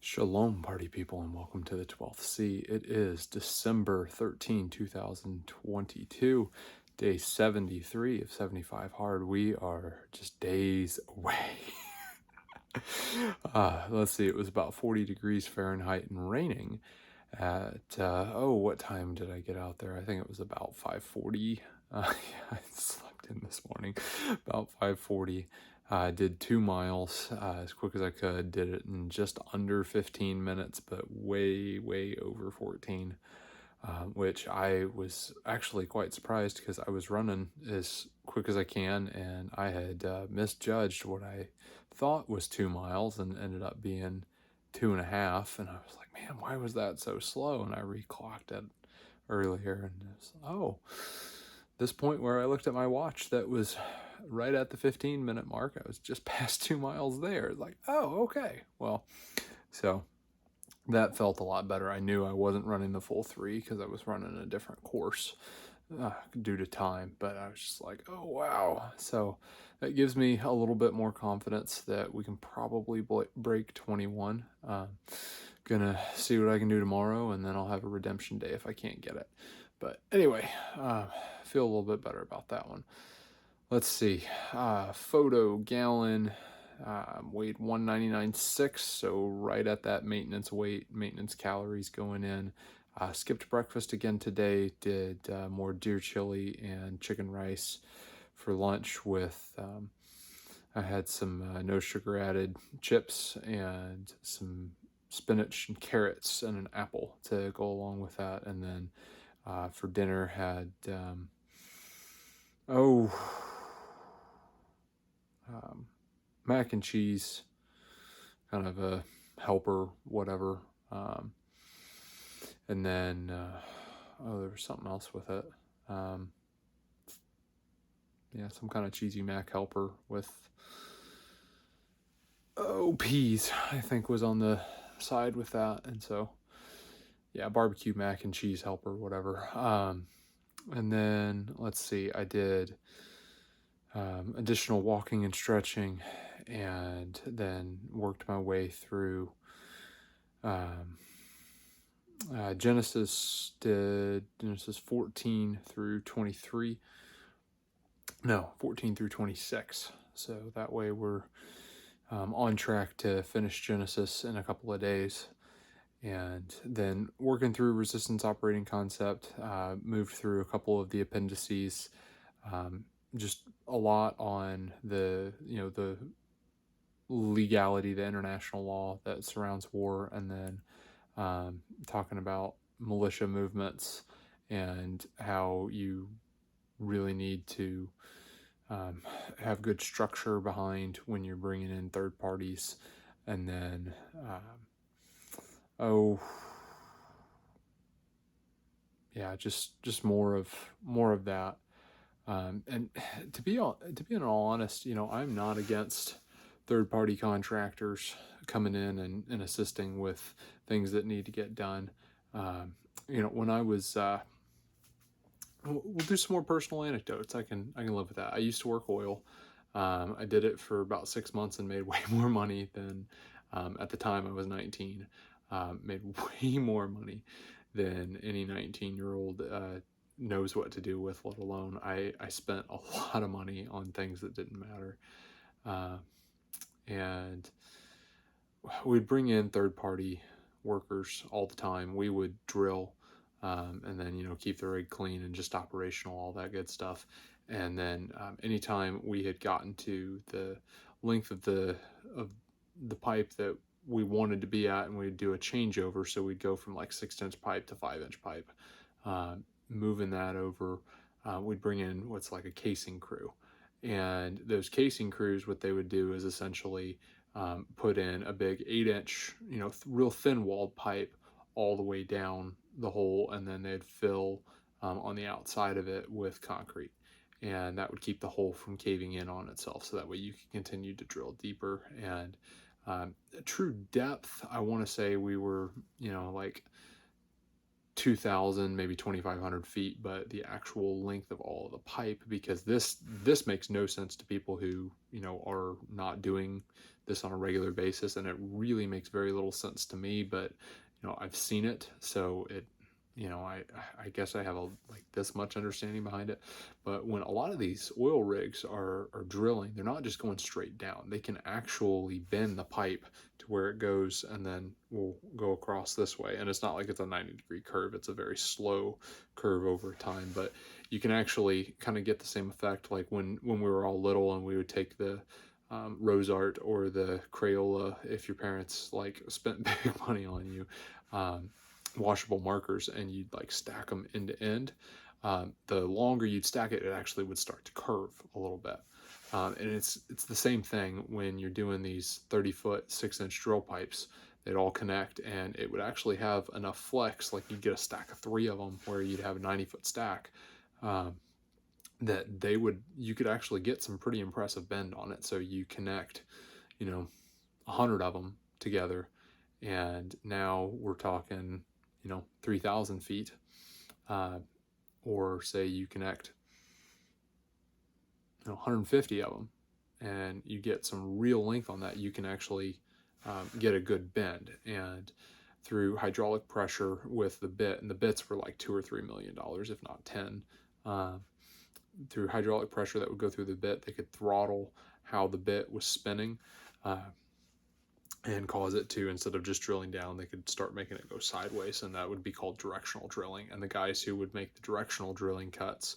Shalom, party people, and welcome to the 12th C. It is December 13, 2022, day 73 of 75 hard. We are just days away. Let's see, it was about 40 degrees Fahrenheit and raining at, what time did I get out there? I think it was about 5:40. I slept in this morning, about 5:40. I did 2 miles as quick as I could, did it in just under 15 minutes, but way, way over 14, which I was actually quite surprised because I was running as quick as I can, and I had misjudged what I thought was 2 miles and ended up being 2.5, and I was like, man, why was that so slow? And I reclocked it earlier, and it was, this point where I looked at my watch that was right at the 15-minute mark, I was just past 2 miles there. Like, oh, okay. Well, so that felt a lot better. I knew I wasn't running the full 3 because I was running a different course due to time, but I was just like, oh, wow. So that gives me a little bit more confidence that we can probably break 21. Gonna see what I can do tomorrow, and then I'll have a redemption day if I can't get it. But anyway, feel a little bit better about that one. Let's see. Photo gallon weighed 199.6, so right at that maintenance weight, maintenance calories going in. Skipped breakfast again today. Did more deer chili and chicken rice for lunch with. I had some no sugar added chips and some spinach and carrots and an apple to go along with that, and then for dinner had mac and cheese, kind of a helper, whatever. And then, there was something else with it. Some kind of cheesy mac helper with, peas, I think was on the side with that. And so, yeah, barbecue mac and cheese helper, whatever. And then, let's see, I did additional walking and stretching, and then worked my way through Genesis 14 through 23. No, 14 through 26. So that way we're on track to finish Genesis in a couple of days. And then working through resistance operating concept, moved through a couple of the appendices, just a lot on the legality, the international law that surrounds war, and then talking about militia movements and how you really need to have good structure behind when you're bringing in third parties. And then just more of that. And to be in all honest, I'm not against third party contractors coming in and assisting with things that need to get done. When I was we'll do some more personal anecdotes. I can live with that. I used to work oil. I did it for about 6 months and made way more money than at the time I was 19. Made way more money than any 19-year-old knows what to do with, let alone I spent a lot of money on things that didn't matter. And we'd bring in third-party workers all the time. We would drill and then keep the rig clean and just operational, all that good stuff. And then anytime we had gotten to the length of the pipe that we wanted to be at, and we'd do a changeover, so we'd go from like 6-inch pipe to 5-inch pipe, moving that over, we'd bring in what's like a casing crew. And those casing crews, what they would do is essentially put in a big 8-inch, real thin walled pipe all the way down the hole, and then they'd fill on the outside of it with concrete, and that would keep the hole from caving in on itself, so that way you can continue to drill deeper. And true depth, I want to say we were like 2,000, maybe 2,500 feet, but the actual length of all of the pipe, because this makes no sense to people who, you know, are not doing this on a regular basis, and it really makes very little sense to me. But you know, I've seen it, so it, you know, I guess I have a like this much understanding behind it. But when a lot of these oil rigs are drilling, they're not just going straight down. They can actually bend the pipe to where it goes, and then will go across this way. And it's not like it's a 90-degree curve, it's a very slow curve over time. But you can actually kind of get the same effect like when we were all little and we would take the Rose Art or the Crayola, if your parents like spent big money on you, washable markers, and you'd like stack them end to end. The longer you'd stack it, it actually would start to curve a little bit. And it's the same thing when you're doing these 30-foot 6-inch drill pipes. They'd all connect, and it would actually have enough flex, like you'd get a stack of 3 of them where you'd have a 90-foot stack, that you could actually get some pretty impressive bend on it. So you connect, you know, 100 of them together, and now we're talking, you know, 3,000 feet. Or say you connect, you know, 150 of them, and you get some real length on that, you can actually get a good bend. And through hydraulic pressure with the bit, and the bits were like $2 or $3 million, if not 10. Through hydraulic pressure that would go through the bit, they could throttle how the bit was spinning, and cause it to, instead of just drilling down, they could start making it go sideways, and that would be called directional drilling. And the guys who would make the directional drilling cuts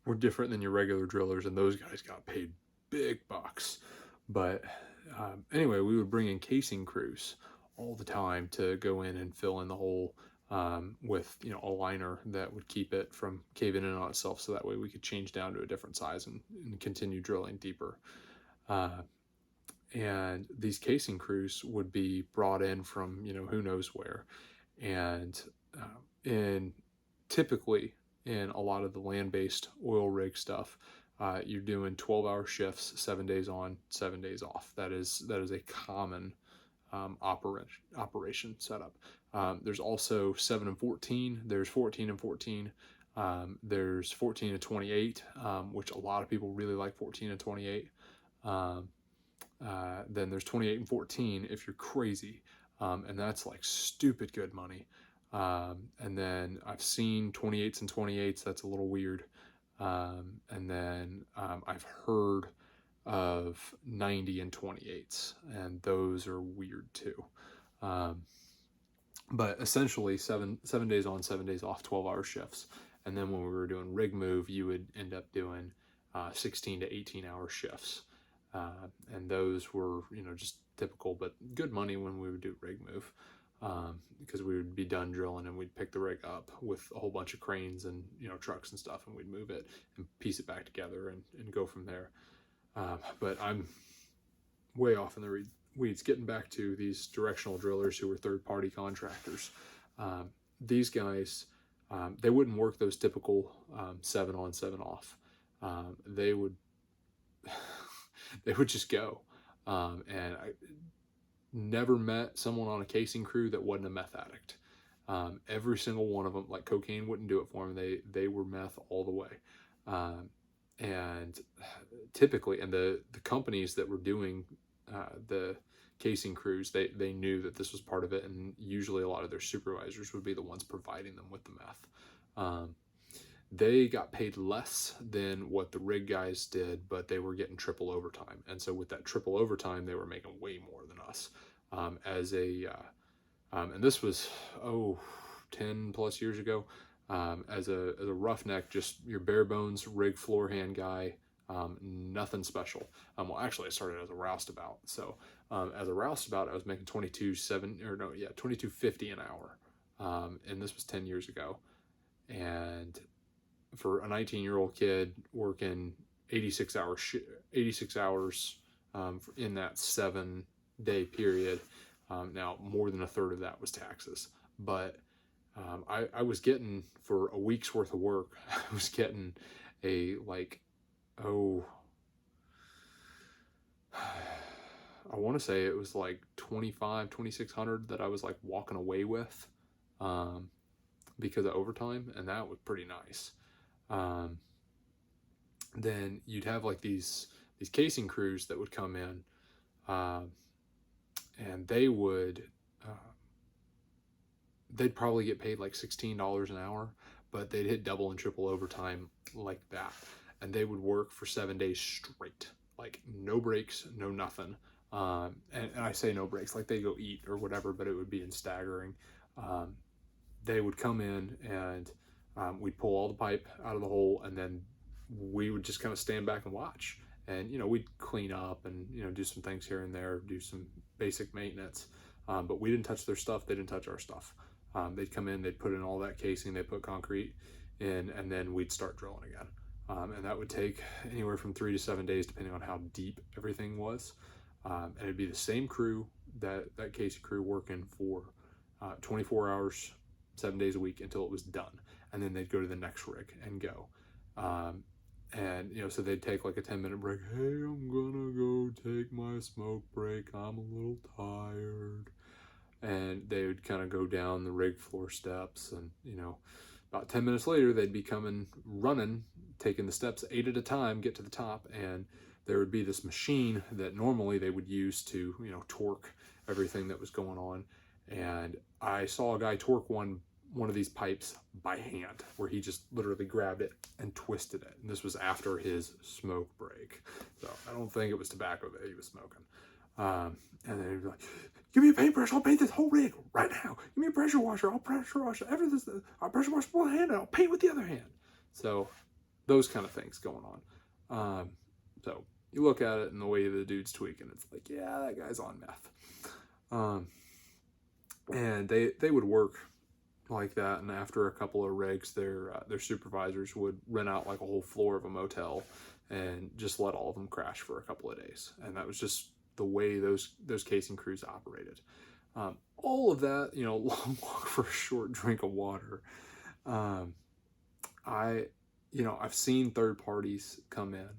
were different than your regular drillers, and those guys got paid big bucks. But anyway, we would bring in casing crews all the time to go in and fill in the hole, with, you know, a liner that would keep it from caving in on itself, so that way we could change down to a different size and continue drilling deeper. And these casing crews would be brought in from, you know, who knows where. And in typically in a lot of the land-based oil rig stuff, you're doing 12-hour shifts, 7 days on, 7 days off. That is a common operation setup. There's also 7 and 14. There's 14 and 14. There's 14 and 28, which a lot of people really like 14 and 28. Then there's 28 and 14 if you're crazy, and that's like stupid good money. And then I've seen 28s and 28s. That's a little weird. And then I've heard of 90 and 28s, and those are weird too. But essentially 7 days on, 7 days off, 12-hour shifts. And then when we were doing rig move, you would end up doing 16 to 18-hour shifts. And those were, you know, just typical, but good money when we would do rig move, because we would be done drilling and we'd pick the rig up with a whole bunch of cranes and, you know, trucks and stuff, and we'd move it and piece it back together and go from there. But I'm way off in the weeds. Getting back to these directional drillers who were third-party contractors. These guys, they wouldn't work those typical 7 on, 7 off. They would they would just go. And I never met someone on a casing crew that wasn't a meth addict. Every single one of them, like cocaine wouldn't do it for them. They were meth all the way. And typically, and the companies that were doing the casing crews, they knew that this was part of it, and usually a lot of their supervisors would be the ones providing them with the meth. They got paid less than what the rig guys did, but they were getting triple overtime. And so with that triple overtime, they were making way more than us. And this was, 10 plus years ago, as a roughneck, just your bare bones rig floor hand guy, nothing special. Well, actually I started as a roustabout. So, as a roustabout, I was making $22.50 an hour. And this was 10 years ago. And for a 19-year-old kid working 86 hours in that 7-day period, now more than a third of that was taxes. But I was getting, for a week's worth of work, I was getting a I want to say it was like 2,600 that I was like walking away with. because of overtime, and that was pretty nice. Um, then you'd have like these casing crews that would come in, um, and they'd probably get paid like $16 an hour, but they'd hit double and triple overtime like that. And they would work for 7 days straight, like no breaks, no nothing. And I say no breaks, like they go eat or whatever, but it would be in staggering. Um, they would come in and we'd pull all the pipe out of the hole, and then we would just kind of stand back and watch. And, we'd clean up and, do some things here and there, do some basic maintenance. But we didn't touch their stuff. They didn't touch our stuff. They'd come in, they'd put in all that casing, they'd put concrete in, and then we'd start drilling again. And that would take anywhere from 3 to 7 days, depending on how deep everything was. And it'd be the same crew, that casing crew, working for 24 hours, 7 days a week until it was done. And then they'd go to the next rig and go. And, so they'd take like a 10-minute break. Hey, I'm gonna go take my smoke break. I'm a little tired. And they would kind of go down the rig floor steps, and, about 10 minutes later, they'd be coming running, taking the steps 8 at a time, get to the top, and there would be this machine that normally they would use to, torque everything that was going on. And I saw a guy torque one of these pipes by hand, where he just literally grabbed it and twisted it. And this was after his smoke break. So I don't think it was tobacco that he was smoking. And then he'd be like, give me a paintbrush, I'll paint this whole rig right now. Give me a pressure washer, I'll pressure wash everything. I'll pressure wash one hand and I'll paint with the other hand. So those kind of things going on. So you look at it and the way the dude's tweaking, it's like, yeah, that guy's on meth. And they would work like that, and after a couple of rigs, their supervisors would rent out like a whole floor of a motel and just let all of them crash for a couple of days. And that was just the way those casing crews operated. All of that, long walk for a short drink of water. I've seen third parties come in,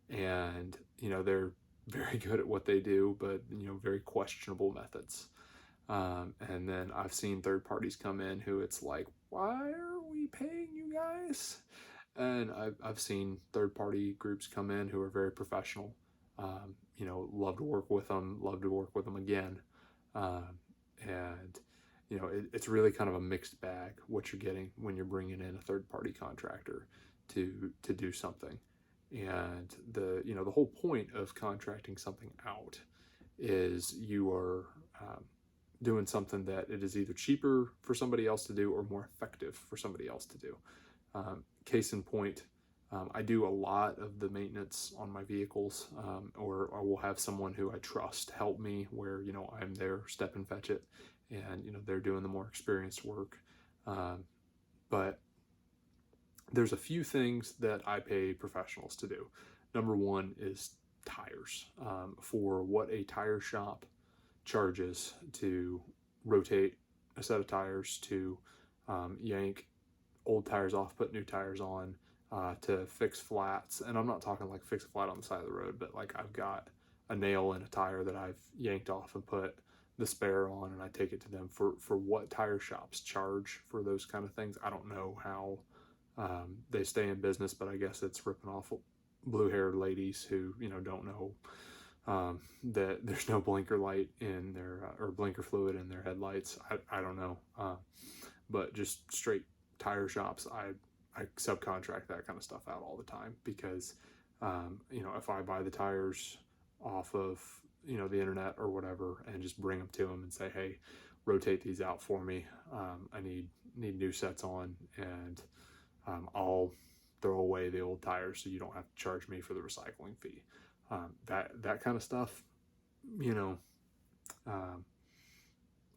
and they're very good at what they do, but very questionable methods. And then I've seen third parties come in who it's like, why are we paying you guys? And I've seen third party groups come in who are very professional. Love to work with them again. And it's really kind of a mixed bag what you're getting when you're bringing in a third party contractor to do something. And the whole point of contracting something out is you are doing something that it is either cheaper for somebody else to do or more effective for somebody else to do. Case in point, I do a lot of the maintenance on my vehicles, or I will have someone who I trust help me where, I'm there, step and fetch it, and, they're doing the more experienced work. But there's a few things that I pay professionals to do. Number one is tires. For what a tire shop charges to rotate a set of tires, to yank old tires off, put new tires on, to fix flats. And I'm not talking like fix a flat on the side of the road, but like I've got a nail in a tire that I've yanked off and put the spare on, and I take it to them. For what tire shops charge for those kind of things, I don't know how they stay in business, but I guess it's ripping off blue-haired ladies who don't know that there's no blinker light in their or blinker fluid in their headlights. I don't know, but just straight tire shops, I subcontract that kind of stuff out all the time, because if I buy the tires off of the internet or whatever and just bring them to them and say, hey, rotate these out for me, I need new sets on, and I'll throw away the old tires so you don't have to charge me for the recycling fee. That kind of stuff,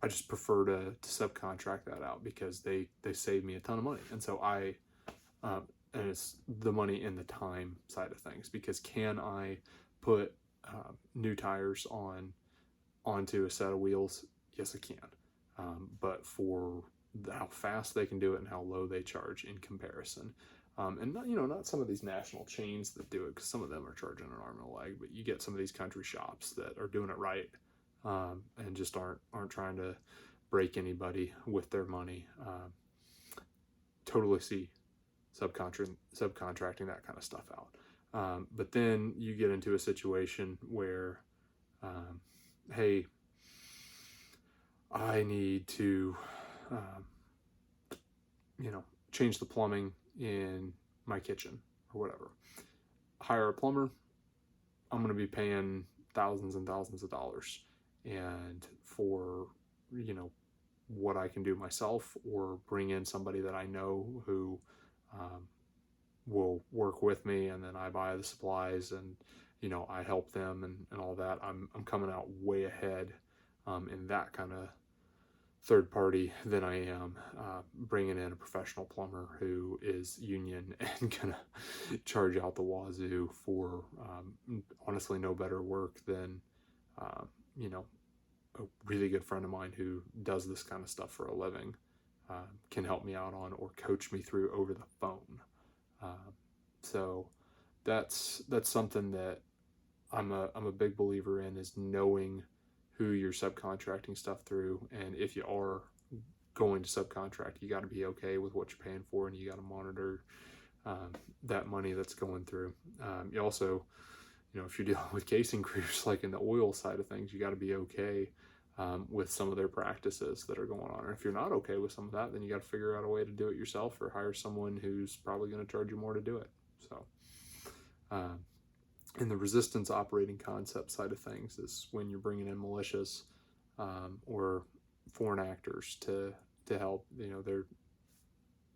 I just prefer to subcontract that out, because they save me a ton of money. And so and it's the money and the time side of things, because can I put new tires onto a set of wheels? Yes, I can. But for how fast they can do it and how low they charge in comparison. And not some of these national chains that do it, because some of them are charging an arm and a leg, but you get some of these country shops that are doing it right, and just aren't trying to break anybody with their money. totally see subcontracting that kind of stuff out. But then you get into a situation where, hey, I need to, um, change the plumbing in my kitchen or whatever. Hire a plumber. I'm going to be paying thousands and thousands of dollars, and for what I can do myself, or bring in somebody that I know who will work with me, and then I buy the supplies, and I help them, and all that. I'm coming out way ahead in that kind of third party than I am bringing in a professional plumber who is union and gonna charge out the wazoo for honestly no better work than a really good friend of mine who does this kind of stuff for a living can help me out on, or coach me through over the phone. So that's something that I'm a big believer in, is knowing who you're subcontracting stuff through. And if you are going to subcontract, you got to be okay with what you're paying for, and you got to monitor that money that's going through. You also, if you're dealing with casing crews, like in the oil side of things, you got to be okay with some of their practices that are going on. And if you're not okay with some of that, then you got to figure out a way to do it yourself, or hire someone who's probably going to charge you more to do it. So, in the resistance operating concept side of things is when you're bringing in militias or foreign actors to help.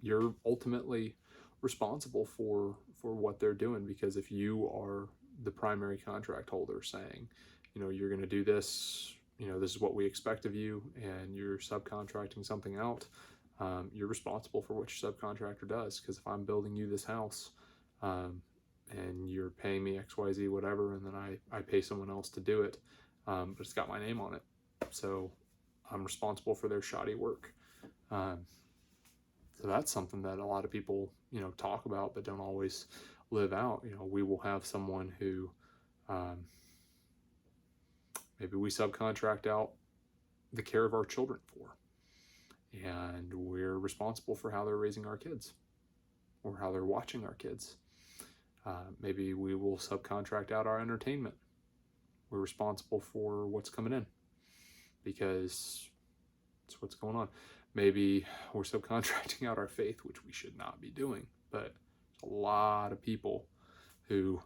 You're ultimately responsible for what they're doing, because if you are the primary contract holder saying, you're going to do this, this is what we expect of you, and you're subcontracting something out, you're responsible for what your subcontractor does. Because if I'm building you this house, and you're paying me XYZ whatever, and then I pay someone else to do it, but it's got my name on it, so I'm responsible for their shoddy work. So that's something that a lot of people talk about but don't always live out. We will have someone who maybe we subcontract out the care of our children for, and we're responsible for how they're raising our kids or how they're watching our kids. Maybe we will subcontract out our entertainment. We're responsible for what's coming in, because it's what's going on. Maybe we're subcontracting out our faith, which we should not be doing. But a lot of people who,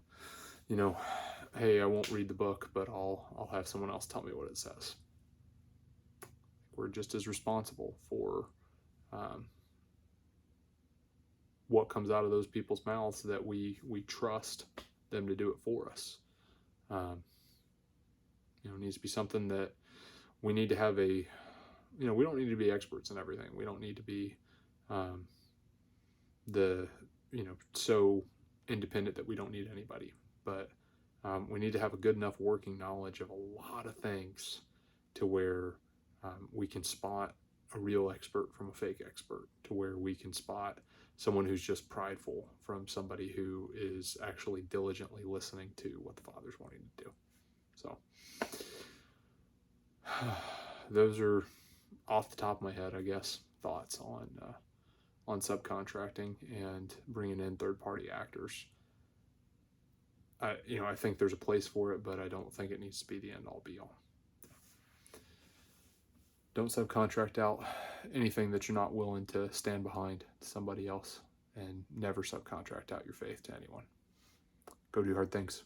hey, I won't read the book, but I'll have someone else tell me what it says. We're just as responsible for what comes out of those people's mouths that we trust them to do it for us. It needs to be something that we need to have we don't need to be experts in everything. We don't need to be so independent that we don't need anybody. But we need to have a good enough working knowledge of a lot of things to where we can spot a real expert from a fake expert, to where we can spot someone who's just prideful from somebody who is actually diligently listening to what the Father's wanting to do. So those are, off the top of my head, I guess, thoughts on subcontracting and bringing in third-party actors. I think there's a place for it, but I don't think it needs to be the end-all be-all. Don't subcontract out anything that you're not willing to stand behind to somebody else, and never subcontract out your faith to anyone. Go do hard things.